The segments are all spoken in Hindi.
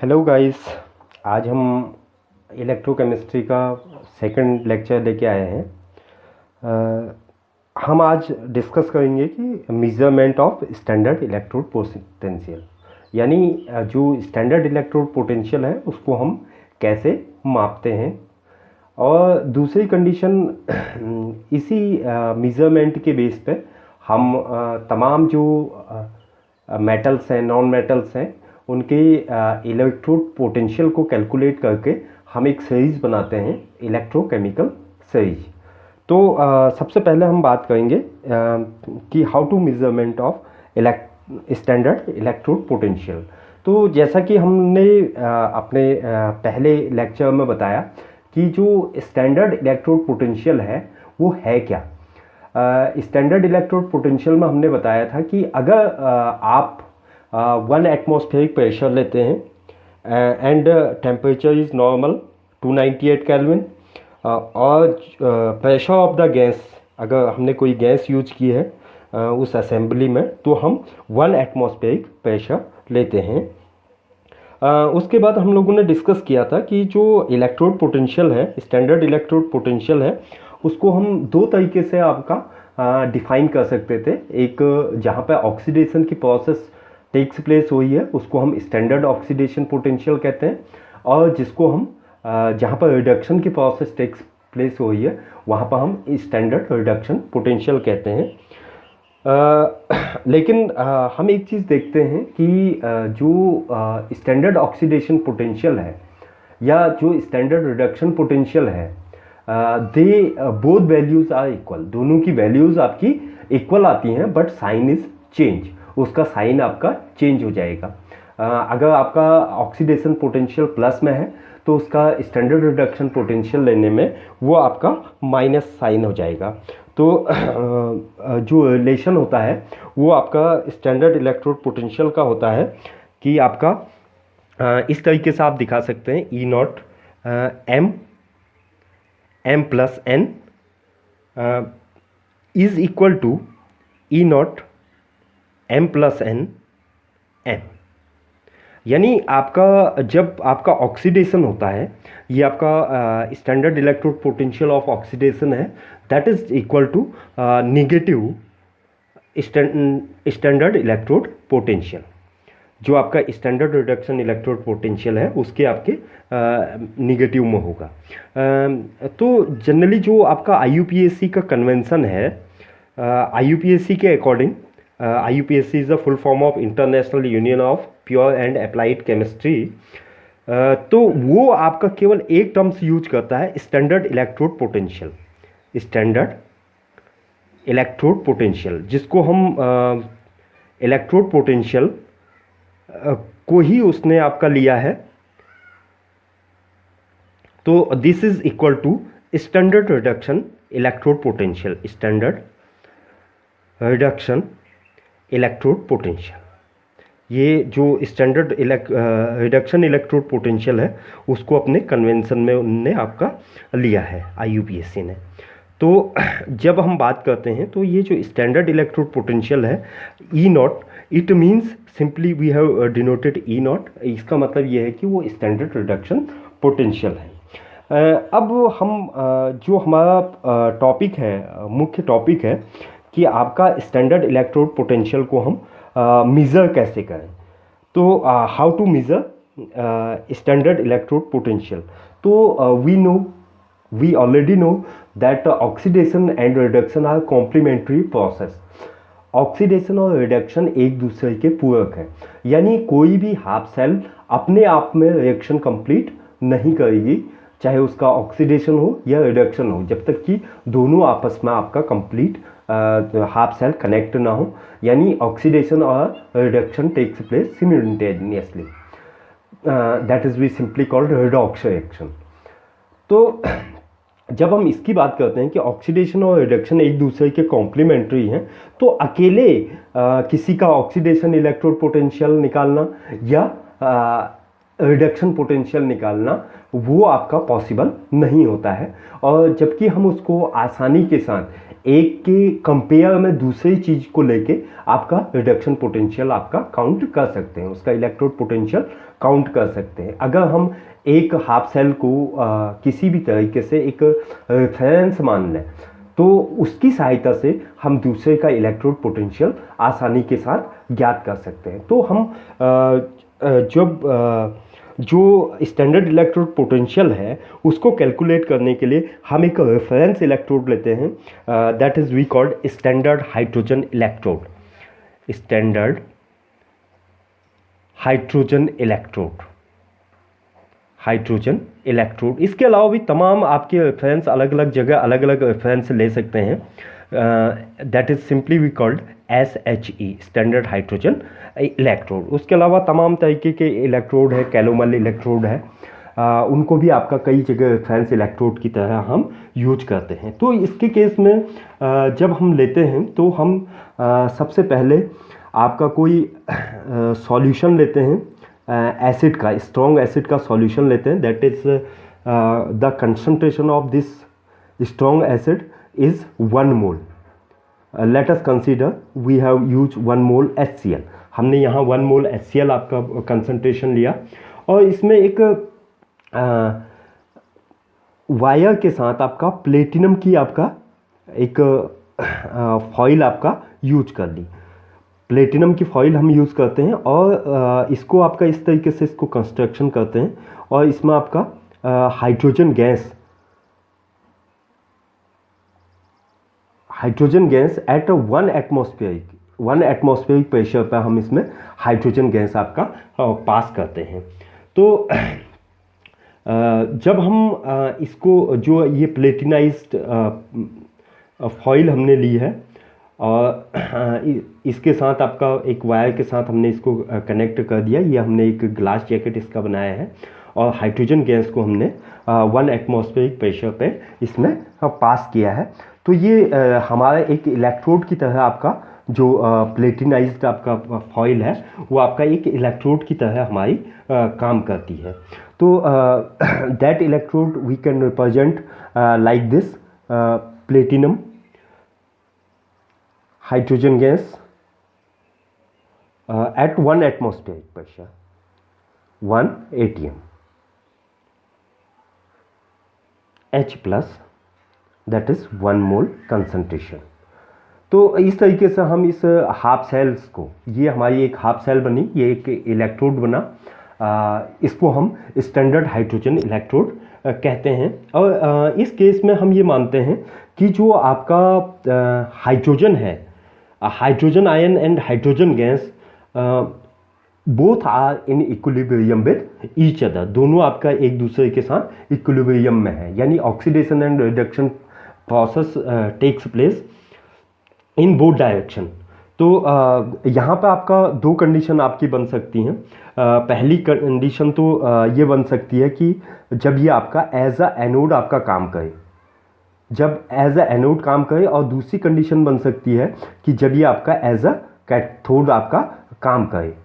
Hello guys. आज हम इलेक्ट्रोकेमिस्ट्री का सेकंड लेक्चर लेके आए हैं। हम आज डिस्कस करेंगे कि measurement of standard electrode potential, यानी जो स्टैंडर्ड इलेक्ट्रोड पोटेंशियल है उसको हम कैसे मापते हैं। और दूसरी कंडीशन, इसी मेजरमेंट के बेस पे हम तमाम जो मेटल्स हैं, नॉन मेटल्स हैं, उनके इलेक्ट्रोड पोटेंशियल को कैलकुलेट करके हम एक सीरीज बनाते हैं, इलेक्ट्रोकेमिकल सीरीज। तो सबसे पहले हम बात करेंगे कि how to measurement of standard electrode potential. तो जैसा कि हमने अपने पहले लेक्चर में बताया कि जो स्टैंडर्ड इलेक्ट्रोड पोटेंशियल है वो है क्या। स्टैंडर्ड इलेक्ट्रोड पोटेंशियल में हमने बताया था कि अगर आप 1 एटमॉस्फेरिक प्रेशर लेते हैं and temperature is normal 298 kelvin, और प्रेशर ऑफ द गैस, अगर हमने कोई गैस यूज की है उस असेंबली में, तो हम 1 एटमॉस्फेरिक प्रेशर लेते हैं। उसके बाद हम लोगों ने डिस्कस किया था कि जो इलेक्ट्रोड पोटेंशियल है, स्टैंडर्ड इलेक्ट्रोड पोटेंशियल है, उसको हम दो तरीके से आपका डिफाइन कर सकते थे। एक, जहाँ पे ऑक्सीडेशन की प्रोसेस टेक्स प्लेस हुई है उसको हम स्टैंडर्ड ऑक्सीडेशन पोटेंशियल कहते हैं, और जिसको हम जहाँ पर रिडक्शन की प्रोसेस टेक्स प्लेस हुई है वहाँ पर हम स्टैंडर्ड रिडक्शन पोटेंशियल कहते हैं। लेकिन हम एक चीज़ देखते हैं कि जो स्टैंडर्ड ऑक्सीडेशन पोटेंशियल है या जो स्टैंडर्ड रिडक्शन पोटेंशियल है, they both values are equal. दोनों की वैल्यूज़ आपकी इक्वल आती हैं, बट साइन इज चेंज, उसका साइन आपका चेंज हो जाएगा। अगर आपका ऑक्सीडेशन पोटेंशियल प्लस में है तो उसका स्टैंडर्ड रिडक्शन पोटेंशियल लेने में वो आपका माइनस साइन हो जाएगा। तो जो रिलेशन होता है वो आपका स्टैंडर्ड इलेक्ट्रोड पोटेंशियल का होता है कि आपका इस तरीके से आप दिखा सकते हैं, E naught M plus N is equal to E naught M plus N N. यानी आपका जब आपका ऑक्सीडेशन होता है, ये आपका standard electrode potential of oxidation है, that is equal to negative standard electrode potential. जो आपका स्टैंडर्ड रिडक्शन इलेक्ट्रोड पोटेंशियल है उसके आपके निगेटिव में होगा। तो जनरली जो आपका IUPAC का कन्वेंशन है, IUPAC के according, IUPAC is the full form of international union of pure and applied chemistry. तो वो आपका केवल एक टर्म्स यूज करता है, standard electrode potential. Standard electrode potential, जिसको हम इलेक्ट्रोड पोटेंशियल को ही उसने आपका लिया है। तो this is equal to standard reduction electrode potential, standard reduction electrode potential. ये जो स्टैंडर्ड रिडक्शन इलेक्ट्रोड पोटेंशियल है उसको अपने कन्वेंशन में उनने आपका लिया है, IUPAC ने। तो जब हम बात करते हैं तो ये जो स्टैंडर्ड इलेक्ट्रोड पोटेंशियल है, E naught, it means simply we have denoted E naught. इसका मतलब ये है कि वो स्टैंडर्ड रिडक्शन पोटेंशियल है। अब हम जो हमारा टॉपिक है, मुख्य टॉपिक है कि आपका स्टैंडर्ड इलेक्ट्रोड पोटेंशियल को हम मेज़र कैसे करें। तो how to measure standard electrode potential. तो we already know that oxidation and reduction are complementary process. Oxidation और रिडक्शन एक दूसरे के पूरक है, यानी कोई भी हाफ सेल अपने आप में रिएक्शन कंप्लीट नहीं करेगी, चाहे उसका ऑक्सीडेशन हो या रिडक्शन हो, जब तक कि दोनों आपस में आपका कंप्लीट हाफ सेल कनेक्ट ना हो, यानी ऑक्सीडेशन और reduction takes place simultaneously, that is we simply called redox reaction. तो जब हम इसकी बात करते हैं कि ऑक्सीडेशन और रिडक्शन एक दूसरे के कॉम्प्लीमेंट्री हैं, तो अकेले किसी का ऑक्सीडेशन इलेक्ट्रोड पोटेंशियल निकालना या रिडक्शन पोटेंशियल निकालना वो आपका पॉसिबल नहीं होता है। और जबकि हम उसको आसानी के साथ एक के कंपेयर में दूसरी चीज़ को लेके आपका रिडक्शन पोटेंशियल आपका काउंट कर सकते हैं, उसका इलेक्ट्रोड पोटेंशियल काउंट कर सकते हैं। अगर हम एक हाफ सेल को किसी भी तरीके से एक रेफरेंस मान लें तो उसकी सहायता से हम दूसरे का इलेक्ट्रोड पोटेंशियल आसानी के साथ ज्ञात कर सकते हैं। तो हम जब जो स्टैंडर्ड इलेक्ट्रोड पोटेंशियल है उसको कैलकुलेट करने के लिए हम एक रेफरेंस इलेक्ट्रोड लेते हैं, that is we called standard hydrogen electrode, standard hydrogen electrode, hydrogen electrode. इसके अलावा भी तमाम आपके रेफरेंस अलग अलग जगह अलग अलग रेफरेंस ले सकते हैं, that is simply we called SHE, standard hydrogen electrode. उसके अलावा तमाम तरीके के इलेक्ट्रोड है, कैलोमल इलेक्ट्रोड है, उनको भी आपका कई जगह रेफरेंस इलेक्ट्रोड की तरह हम यूज करते हैं। तो इसके केस में जब हम लेते हैं तो हम सबसे पहले आपका कोई सॉल्यूशन लेते हैं, एसिड का, स्ट्रॉन्ग एसिड का सॉल्यूशन लेते हैं, that is the concentration of this strong acid is 1 mole. Let us consider we have use 1 mole HCl। हमने यहाँ 1 मोल HCl आपका कंसंट्रेशन लिया और इसमें एक वायर के साथ आपका प्लेटिनम की आपका एक फॉइल आपका यूज कर ली। प्लेटिनम की फॉइल हम यूज़ करते हैं और इसको आपका इस तरीके से इसको कंस्ट्रक्शन करते हैं और इसमें आपका hydrogen gas at 1 atmospheric pressure पर हम इसमें हाइड्रोजन गैस आपका पास करते हैं। तो जब हम इसको जो ये प्लेटिनाइज्ड फॉइल हमने ली है और इसके साथ आपका एक वायर के साथ हमने इसको कनेक्ट कर दिया, ये हमने एक ग्लास जैकेट इसका बनाया है और हाइड्रोजन गैस को हमने 1 एटमॉस्फेरिक प्रेशर पे इसमें पास किया है। तो ये हमारा एक इलेक्ट्रोड की तरह आपका जो प्लेटिनाइज्ड आपका फॉइल है वो आपका एक इलेक्ट्रोड की तरह हमारी काम करती है। तो that electrode we can represent like this, platinum, hydrogen gas at 1 atmospheric pressure, 1 atm, H plus, that is 1 mole concentration। तो इस तरीके से हम इस हाफ सेल्स को, ये हमारी एक हाफ सेल बनी, ये एक इलेक्ट्रोड बना, इसको हम स्टैंडर्ड हाइड्रोजन इलेक्ट्रोड कहते हैं। और इस केस में हम ये मानते हैं कि जो आपका हाइड्रोजन है, hydrogen ion and hydrogen gas both are in equilibrium with each other, दोनों आपका एक दूसरे के साथ इक्विलिब्रियम में है, यानी oxidation and reduction process takes place in both direction. तो यहाँ पर आपका 2 कंडीशन आपकी बन सकती हैं। पहली कंडीशन तो ये बन सकती है कि जब ये आपका एज अ एनोड आपका काम करे, जब एज अ एनोड काम करे, और दूसरी कंडीशन बन सकती है कि जब ये आपका एज अ कैथोड आपका काम करे,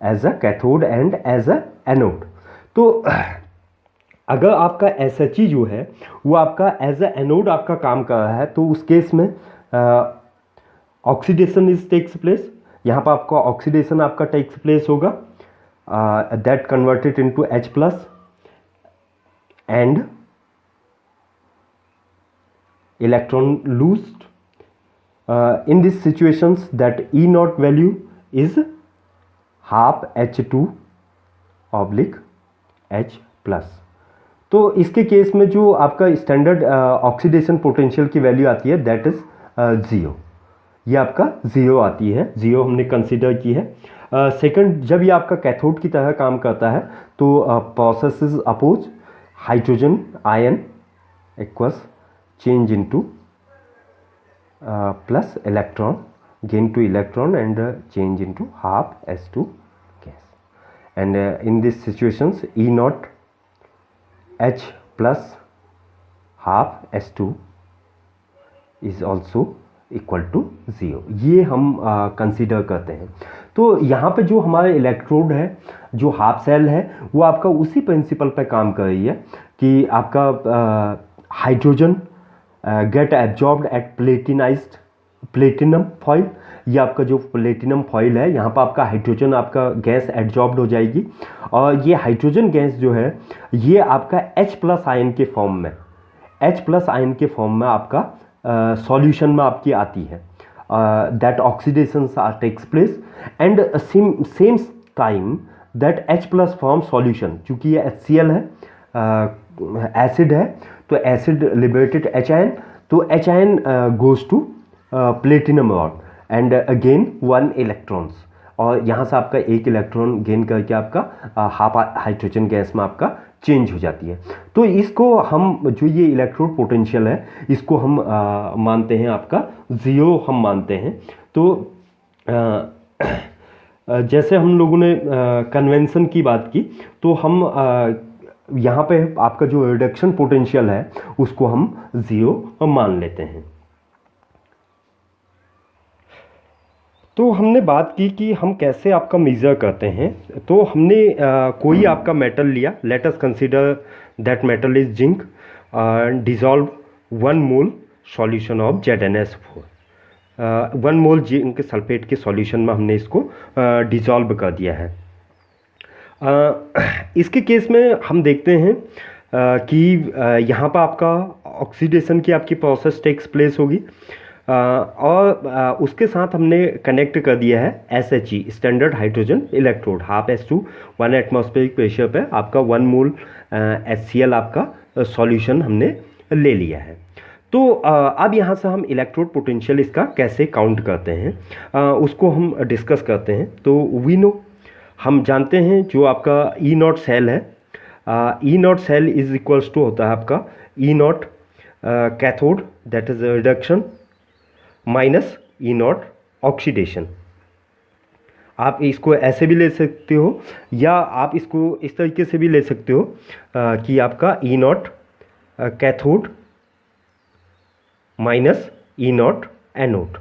as a cathode and as a anode. तो अगर आपका SHE जो है वो आपका एज अ एनोड आपका काम कर रहा है तो उस केस में ऑक्सीडेशन इज टेक्स प्लेस, यहाँ पर आपका ऑक्सीडेशन आपका टेक्स प्लेस होगा, that converted into H plus and electron loosed. In these situations that E0 value is half H2 oblique H plus। तो इसके केस में जो आपका स्टैंडर्ड ऑक्सीडेशन पोटेंशियल की वैल्यू आती है दैट इज 0, ये आपका 0 आती है, 0 हमने कंसिडर की है। सेकंड, जब ये आपका कैथोड की तरह काम करता है तो process is oppose, hydrogen ion equals change into plus electron, gain to electron and change into half S2 gas, and in these situations E0 H plus half S2 is also equal to 0, ये हम कंसीडर करते हैं। तो यहाँ पे जो हमारा इलेक्ट्रोड है, जो हाफ सेल है, वो आपका उसी प्रिंसिपल पे काम कर रही है कि आपका hydrogen get absorbed at platinum foil. ये आपका जो प्लेटिनम फॉइल है, यहाँ पर आपका हाइड्रोजन आपका गैस एब्जॉर्ब्ड हो जाएगी, और ये हाइड्रोजन गैस जो है ये आपका H+ आयन के फॉर्म में, H+ आयन के फॉर्म में आपका सॉल्यूशन में आपकी आती है। That oxidation takes place and same time that H+ form solution, चूँकि ये HCl है, एसिड है, तो एसिड लिबरेटेड H आयन, तो H ion goes to platinum rod and again 1 electrons, और यहाँ से आपका एक इलेक्ट्रॉन गेन करके आपका हाफ हाइड्रोजन गैस में आपका चेंज हो जाती है। तो इसको हम, जो ये इलेक्ट्रोड पोटेंशियल है, इसको हम मानते हैं आपका 0 हम मानते हैं। तो जैसे हम लोगों ने कन्वेंशन की बात की, तो हम यहाँ पे आपका जो रिडक्शन पोटेंशियल है उसको हम 0 मान लेते हैं। तो हमने बात की कि हम कैसे आपका मेज़र करते हैं। तो हमने कोई आपका मेटल लिया, late us consider that metal is zinc, dissolve 1 mole solution of ZnS4, 1 mole zinc sulphate के सॉल्यूशन में हमने इसको डिजॉल्व कर दिया है। इसके केस में हम देखते हैं कि यहाँ पर आपका ऑक्सीडेशन की आपकी प्रोसेस टेक्स प्लेस होगी, और उसके साथ हमने कनेक्ट कर दिया है SHE, standard hydrogen electrode, half S2 1 atmospheric pressure पे आपका 1 मोल HCl आपका सॉल्यूशन हमने ले लिया है। तो अब यहाँ से हम इलेक्ट्रोड पोटेंशियल इसका कैसे काउंट करते हैं, उसको हम डिस्कस करते हैं। तो वी नो, हम जानते हैं जो आपका E0 सेल है, E0 cell is equals to होता है आपका E0 cathode, that is reduction, minus E0 oxidation. आप इसको ऐसे भी ले सकते हो, या आप इसको इस तरीके से भी ले सकते हो कि आपका E0 cathode minus E0 anode.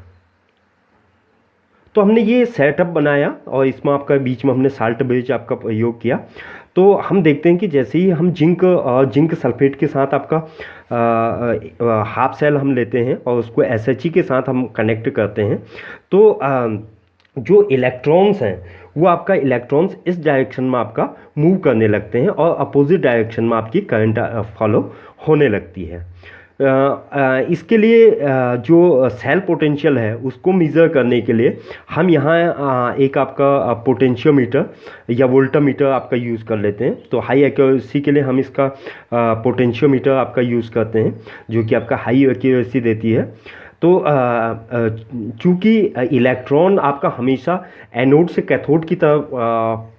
तो हमने ये सेटअप बनाया, और इसमें आपका बीच में हमने साल्ट ब्रिज आपका प्रयोग किया। तो हम देखते हैं कि जैसे ही हम जिंक सल्फेट के साथ आपका हाफ सेल हम लेते हैं और उसको SHE के साथ हम कनेक्ट करते हैं, तो जो इलेक्ट्रॉन्स हैं वो आपका इलेक्ट्रॉन्स इस डायरेक्शन में आपका मूव करने लगते हैं, और अपोजिट डायरेक्शन में आपकी करंट फॉलो होने लगती है। इसके लिए जो सेल पोटेंशियल है उसको मेज़र करने के लिए हम यहाँ एक आपका पोटेंशियोमीटर या वोल्टामीटर आपका यूज़ कर लेते हैं। तो हाई एक्यूरेसी के लिए हम इसका पोटेंशियोमीटर आपका यूज़ करते हैं, जो कि आपका हाई एक्यूरेसी देती है। तो चूँकि इलेक्ट्रॉन आपका हमेशा एनोड से कैथोड की तरफ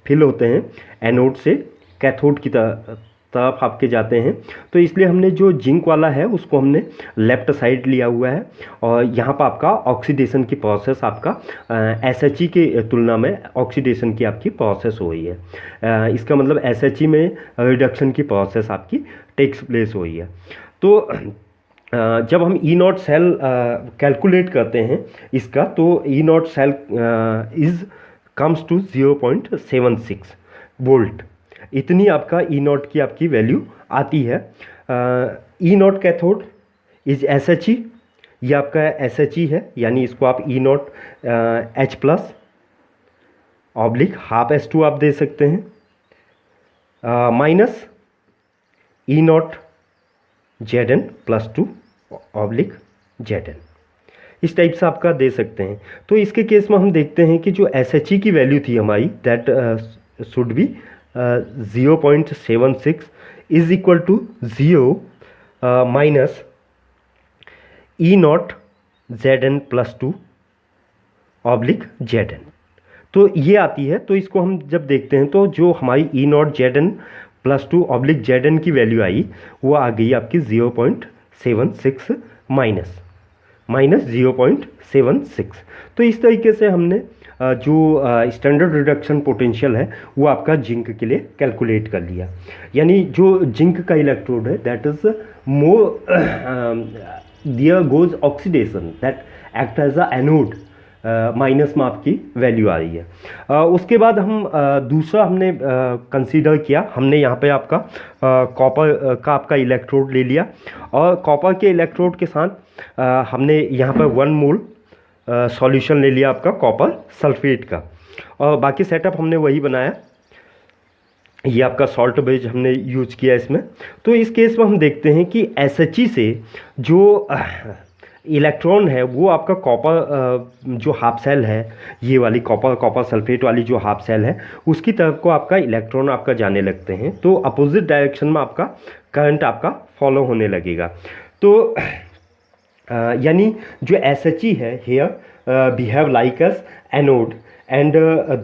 फिल होते हैं, एनोड से कैथोड की तरफ आपके जाते हैं, तो इसलिए हमने जो जिंक वाला है उसको हमने लेफ्ट साइड लिया हुआ है, और यहाँ पर आपका ऑक्सीडेशन की प्रोसेस आपका SHE के तुलना में ऑक्सीडेशन की आपकी प्रोसेस हो रही है। इसका मतलब SHE में रिडक्शन की प्रोसेस आपकी टेक्स प्लेस हो रही है। तो जब हम E0 सेल कैलकुलेट करते हैं इसका, तो E0 cell is comes to 0.76 volt, इतनी आपका E0 की आपकी वैल्यू आती है। E0 कैथोड इज SHE, ये आपका SHE है, यानी इसको आप E0 H+ oblique half S2 आप दे सकते हैं, minus E0 Zn+2 oblique Zn, इस टाइप से आपका दे सकते हैं। तो इसके केस में हम देखते हैं कि जो SHE की वैल्यू थी हमारी, that should be 0.76 is equal to 0 minus E0 Zn+2 oblique Zn, तो ये आती है। तो इसको हम जब देखते हैं तो जो हमारी E0 Zn+2 ऑब्लिक Zn की वैल्यू आई, वो आ गई आपकी 0.76 माइनस 0.76। तो इस तरीके से हमने जो स्टैंडर्ड रिडक्शन पोटेंशियल है वो आपका जिंक के लिए कैलकुलेट कर लिया। यानी जो जिंक का इलेक्ट्रोड है, that is more there goes oxidation, that act as a anode, minus में आपकी वैल्यू आ रही है। उसके बाद हम दूसरा हमने कंसीडर किया, हमने यहाँ पे आपका कॉपर का आपका इलेक्ट्रोड ले लिया और कॉपर के इलेक्ट्रोड के साथ हमने यहाँ पर 1 मोल सॉल्यूशन ले लिया आपका कॉपर सल्फेट का, और बाकी सेटअप हमने वही बनाया। ये आपका सॉल्ट बेज हमने यूज किया इसमें। तो इस केस में हम देखते हैं कि SHE से जो इलेक्ट्रॉन है वो आपका कॉपर जो हाफ सेल है, ये वाली कॉपर सल्फेट वाली जो हाफ सेल है, उसकी तरफ को आपका इलेक्ट्रॉन आपका जाने लगते हैं, तो अपोजिट डायरेक्शन में आपका करंट आपका फॉलो होने लगेगा। तो यानी जो SHE है here behave like S anode and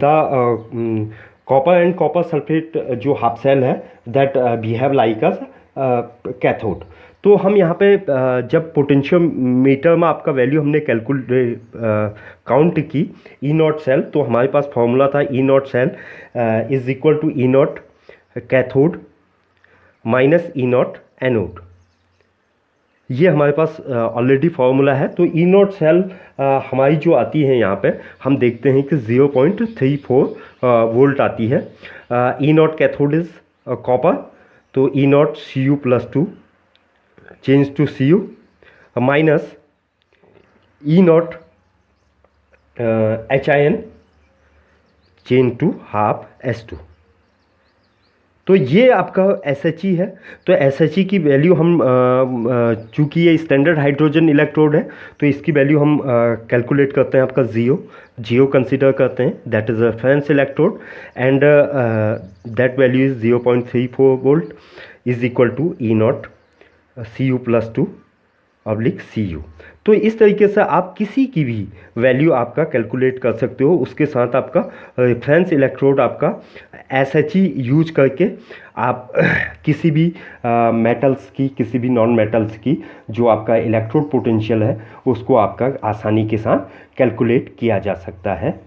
the copper and copper sulphate जो हाफ सेल है that behave like S cathode. तो हम यहाँ पे जब पोटेंशियोमीटर में आपका वैल्यू हमने काउंट की ई नॉट सेल, तो हमारे पास फॉर्मूला था E naught cell is equal to E naught cathode minus E naught anode. ये हमारे पास ऑलरेडी फार्मूला है। तो ई नॉट सेल हमारी जो आती है यहाँ पे हम देखते हैं कि 0.34 वोल्ट आती है। E naught cathode is copper, तो E naught Cu+2 change to Cu minus E naught HIN change to half S2। तो ये आपका SHE है। तो SHE की वैल्यू हम चूँकि ये स्टैंडर्ड हाइड्रोजन इलेक्ट्रोड है तो इसकी वैल्यू हम कैलकुलेट करते हैं आपका जीरो कंसीडर करते हैं, that is reference electrode and that value is 0.34 volt is equal to E naught Cu+2 Cu। तो इस तरीके से आप किसी की भी वैल्यू आपका कैलकुलेट कर सकते हो। उसके साथ आपका रेफरेंस इलेक्ट्रोड आपका SHE यूज करके आप किसी भी मेटल्स की, किसी भी नॉन मेटल्स की जो आपका इलेक्ट्रोड पोटेंशियल है उसको आपका आसानी के साथ कैलकुलेट किया जा सकता है।